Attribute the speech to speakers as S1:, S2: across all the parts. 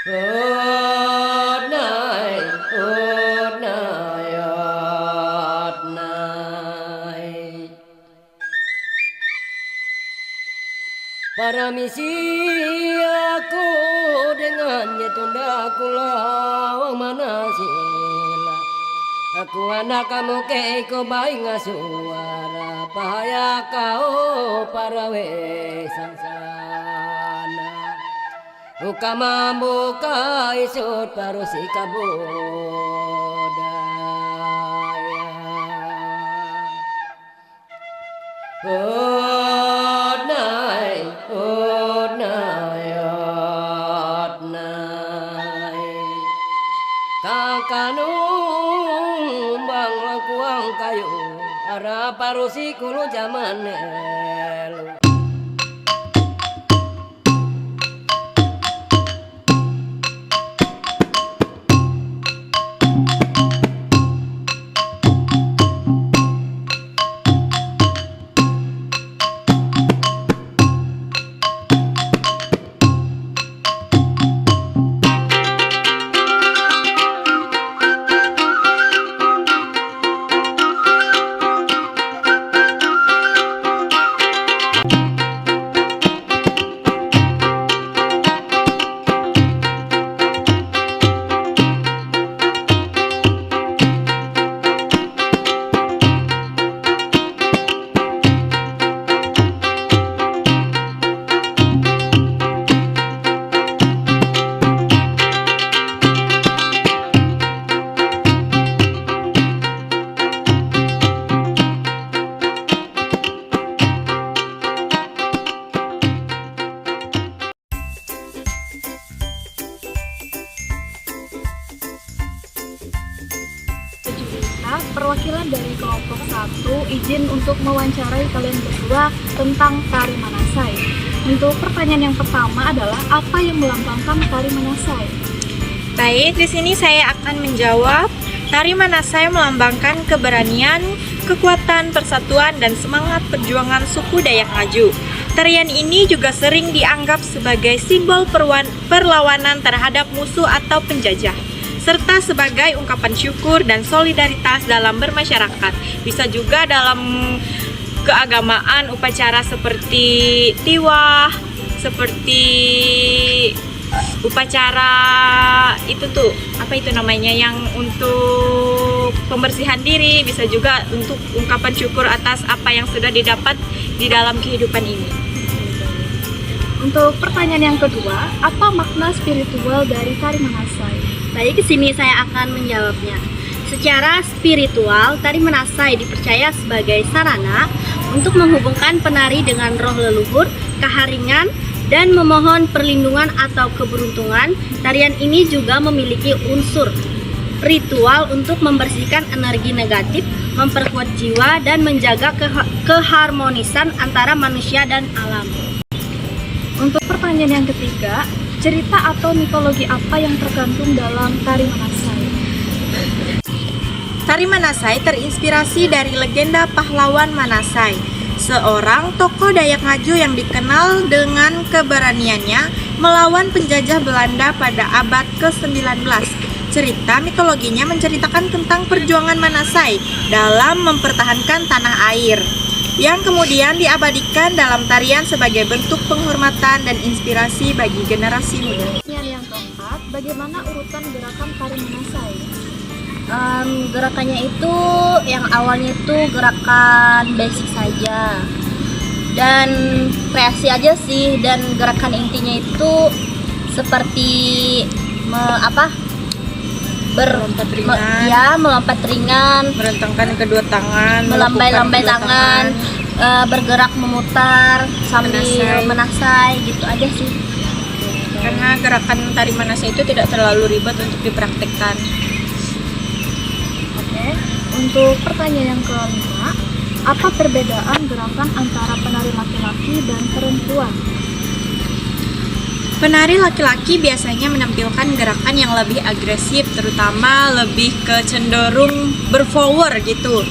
S1: Odnai, odnai, odnai. Para misi aku dengannya tunda aku lawang manasila. Aku anak kamu keiko bayi ngasuara bahaya kau para wesangsana. Uka mamuka isut paru si kabudaya. Odnai, odnai, odnai. Kakanung bang lakuang kayu ara paru si kulu zaman elu.
S2: Perwakilan dari kelompok 1 izin untuk mewawancarai kalian berdua tentang tari Manasai. Untuk pertanyaan yang pertama adalah apa yang melambangkan tari Manasai?
S3: Baik, di sini saya akan menjawab. Tari Manasai melambangkan keberanian, kekuatan, persatuan, dan semangat perjuangan suku Dayak Ngaju. Tarian ini juga sering dianggap sebagai simbol perlawanan terhadap musuh atau penjajah, serta sebagai ungkapan syukur dan solidaritas dalam bermasyarakat. Bisa juga dalam keagamaan, upacara seperti tiwah, seperti upacara itu tuh, apa itu namanya, yang untuk pembersihan diri, bisa juga untuk ungkapan syukur atas apa yang sudah didapat di dalam kehidupan ini.
S2: Untuk pertanyaan yang kedua, apa makna spiritual dari tari Manasai?
S4: Baik, di sini saya akan menjawabnya. Secara spiritual, tari Manasai dipercaya sebagai sarana untuk menghubungkan penari dengan roh leluhur, keharingan, dan memohon perlindungan atau keberuntungan. Tarian ini juga memiliki unsur ritual untuk membersihkan energi negatif, memperkuat jiwa, dan menjaga keharmonisan antara manusia dan alam.
S2: Untuk pertanyaan yang ketiga, cerita atau mitologi apa yang tergantung dalam tari Manasai?
S3: Tari Manasai terinspirasi dari legenda pahlawan Manasai, seorang tokoh Dayak Ngaju yang dikenal dengan keberaniannya melawan penjajah Belanda pada abad ke-19. Cerita mitologinya menceritakan tentang perjuangan Manasai dalam mempertahankan tanah air, yang kemudian diabadikan dalam tarian sebagai bentuk penghormatan dan inspirasi bagi generasi muda.
S2: Yang keempat, bagaimana urutan gerakan tari Manasai?
S4: Gerakannya itu yang awalnya itu gerakan basic saja dan kreasi aja sih, dan gerakan intinya itu seperti melompat ringan,
S3: Merentangkan kedua tangan,
S4: melambai-lambai tangan, bergerak memutar sambil menasai, gitu aja sih.
S3: Karena gerakan tari Manasai itu tidak terlalu ribet untuk dipraktikkan.
S2: Oke. Untuk pertanyaan yang kelima, apa perbedaan gerakan antara penari laki-laki dan perempuan?
S3: Penari laki-laki biasanya menampilkan gerakan yang lebih agresif, terutama lebih ke cenderung berpower gitu.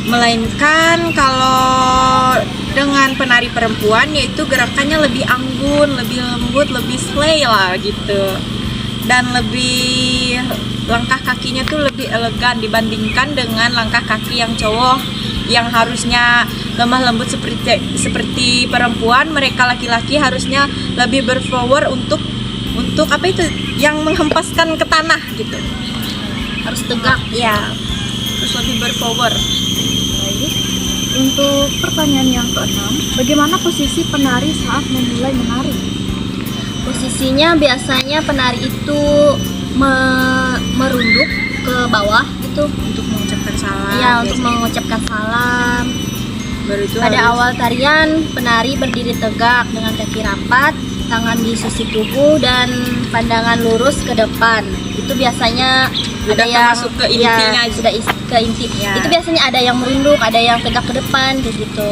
S3: Melainkan kalau dengan penari perempuan, yaitu gerakannya lebih anggun, lebih lembut, lebih slay lah gitu. dan lebih langkah kakinya tuh lebih elegan dibandingkan dengan langkah kaki yang cowok yang harusnya lemah lembut seperti perempuan. Mereka laki-laki harusnya lebih berpower untuk apa itu yang menghempaskan ke tanah gitu.
S4: Harus tegak.
S3: Ya, terus lebih berpower.
S2: Baik. Untuk pertanyaan yang keenam, bagaimana posisi penari saat memulai menari?
S4: Posisinya biasanya penari itu merunduk ke bawah gitu.
S3: Untuk mengucapkan salam.
S4: Iya, untuk
S3: biasanya.
S4: mengucapkan salam.
S3: Baru itu
S4: Pada
S3: harus-
S4: awal tarian, penari berdiri tegak dengan kaki rapat, tangan di sisi tubuh dan pandangan lurus ke depan. Itu biasanya
S3: Sudah
S4: ada yang
S3: termasuk ke intinya.
S4: sudah ke inti.
S3: Ya.
S4: Itu biasanya ada yang merunduk, ada yang tegak ke depan kayak gitu.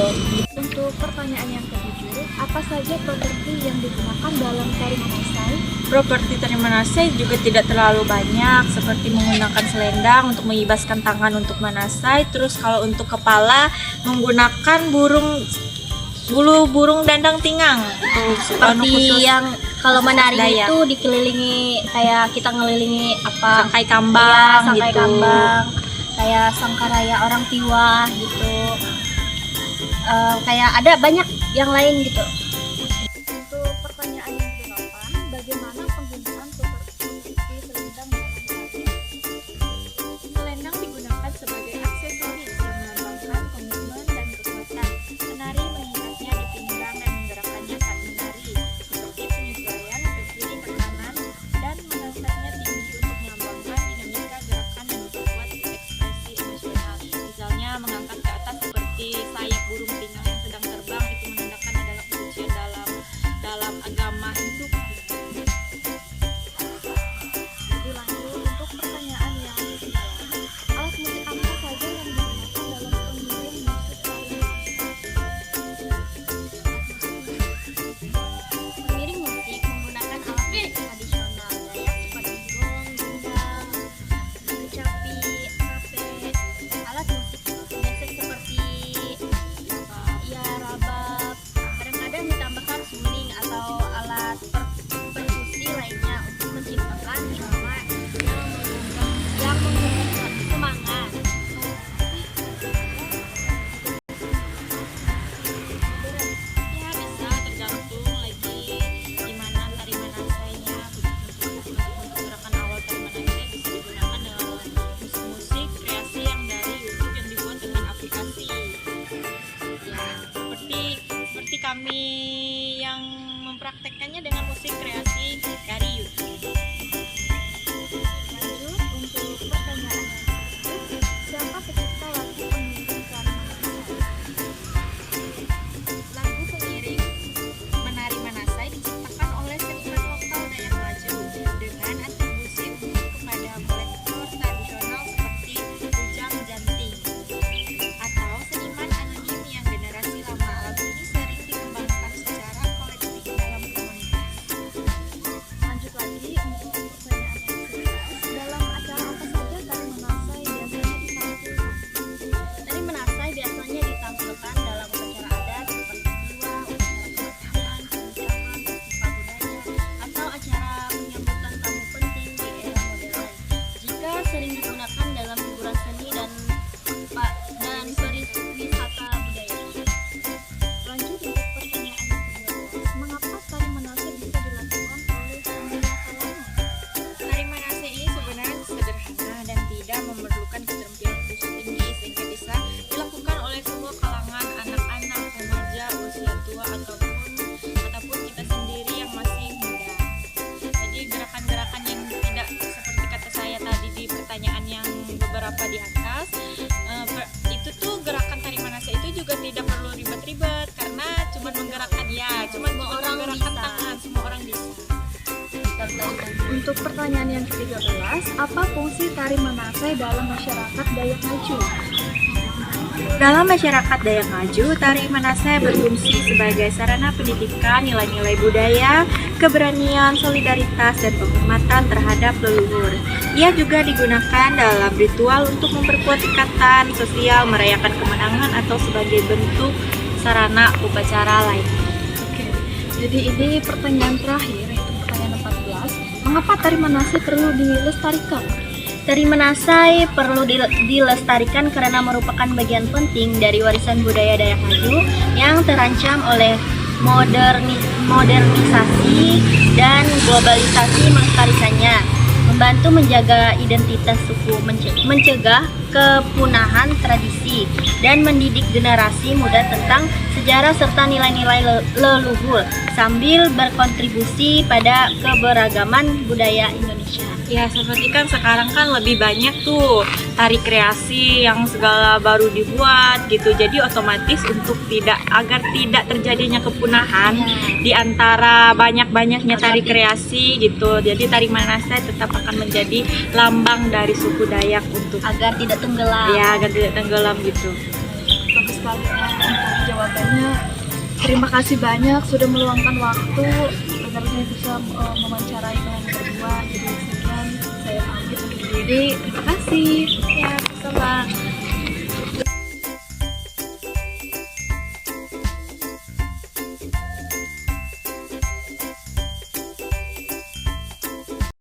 S2: Untuk pertanyaan yang ketujuh, apa saja properti yang digunakan dalam tari Manasai?
S3: Properti tari Manasai juga tidak terlalu banyak, seperti menggunakan selendang untuk mengibaskan tangan untuk Manasai. Terus kalau untuk kepala menggunakan bulu burung dandang tingang itu
S4: Seperti yang kalau menari
S3: Dayak.
S4: itu dikelilingi kayak kita ngelilingi apa?
S3: sangkai kambang
S4: Iya, sangkai
S3: gitu.
S4: kambang, kayak sangkaraya orang Tiwa gitu. Kayak ada banyak yang lain gitu.
S2: Untuk pertanyaan yang ke-8, bagaimana penggunaan properti selendang dalam tari?
S3: Selendang digunakan sebagai aksesoris yang melambangkan komitmen dan kekuatan. Penari mengikatnya di pinggang dan menggerakkannya saat menari, seperti penyesuaian ke kiri ke kanan dan mengangkatnya tinggi untuk melambangkan dinamika gerakan dan memperkuat ekspresi emosional. Misalnya mengangkat ke atas seperti sayap burung tingang yang sedang terbang, itu menandakan adalah kesucian dalam agama Hindu.
S2: Jadi lanjut untuk pertanyaan yang ke-9, alat musik apa saja yang digunakan dalam pengiring musik tari Manasai?
S4: Pengiring musik menggunakan alat musik tradisional Dayak seperti gong, gendang, kecapi, kape. Alat musik biasa seperti rabab. Kadang-kadang ditambahkan suling atau alat perkusi lainnya untuk menciptakan irama yang menggugah semangat.
S3: Ya bisa tergantung lagi gimana tari Manasainya. Untuk gerakan awal tari Manasai bisa digunakan dengan musik kreasi yang dari YouTube yang dibuat dengan aplikasi. Ya, seperti kami yang mempraktekkannya dengan musik kreasi dari YouTube.
S2: Lanjut untuk pertanyaan yang ke-10, siapa pencipta lagu pengiring tari Manasai?
S3: Lagu pengiring menari Manasai diciptakan oleh seniman lokal Dayak Ngaju dengan atribusi kepada kolektor tradisional seperti Ujang Janting atau seniman anonim yang generasi lama. Lagu ini sering dikembangkan secara kolektif dalam komunitas.
S2: Lanjut lagi untuk pertanyaan yang ke-11, dalam acara apa saja tari Manasai biasanya ditampilkan?
S4: Tari Manasai biasanya ditampilkan dalam upacara adat seperti tiwa, upacara pemakaman, pernikahan, festival budaya, atau acara penyambutan tamu penting di era modern. Jika sering digunakan dalam hiburan seni dan pariwisata budaya.
S2: Lanjut untuk pertanyaan yang ke-12, mengapa tari Manasai bisa dilakukan oleh semua kalangan?
S3: Tari Manasai ini sebenarnya sederhana dan tidak memerlukan keterampilan khusus tinggi sehingga bisa dilakukan oleh semua kalangan, anak-anak, remaja, usia tua ataupun kita sendiri yang masih muda. Jadi gerakan-gerakan yang tidak seperti kata saya tadi di pertanyaan yang beberapa di atas, itu tuh gerakan tari Manasai itu juga tidak perlu ribet-ribet karena cuma menggerakkan menggerakkan
S4: bisa.
S3: tangan, semua orang bisa.
S2: Untuk pertanyaan yang ke-13, apa fungsi tari Manasai dalam masyarakat Dayak Ngaju?
S3: Dalam masyarakat Dayak Ngaju, tari Manasai berfungsi sebagai sarana pendidikan nilai-nilai budaya, keberanian, solidaritas, dan penghormatan terhadap leluhur. Ia juga digunakan dalam ritual untuk memperkuat ikatan sosial, merayakan kemenangan, atau sebagai bentuk sarana upacara lainnya.
S2: Oke, jadi ini pertanyaan terakhir, yaitu pertanyaan 14. mengapa tari Manasai perlu dilestarikan?
S4: Tari Manasai perlu dilestarikan karena merupakan bagian penting dari warisan budaya Dayak Ngaju yang terancam oleh modernisasi dan globalisasi melestarikannya, membantu menjaga identitas suku, mencegah kepunahan tradisi, dan mendidik generasi muda tentang sejarah serta nilai-nilai leluhur sambil berkontribusi pada keberagaman budaya Indonesia.
S3: Ya, seperti kan sekarang kan lebih banyak tuh tari kreasi yang segala baru dibuat gitu. Jadi otomatis untuk agar tidak terjadinya kepunahan di antara banyak-banyaknya tari kreasi gitu. Jadi tari Manasai tetap akan menjadi lambang dari suku Dayak untuk
S4: Agar tidak tenggelam.
S3: ya agar tidak tenggelam gitu.
S2: Bagus sekali ya untuk jawabannya. Terima kasih banyak sudah meluangkan waktu agar saya bisa mewawancarai kalian berdua. Jadi sekian, saya pamit undur diri. Terima kasih.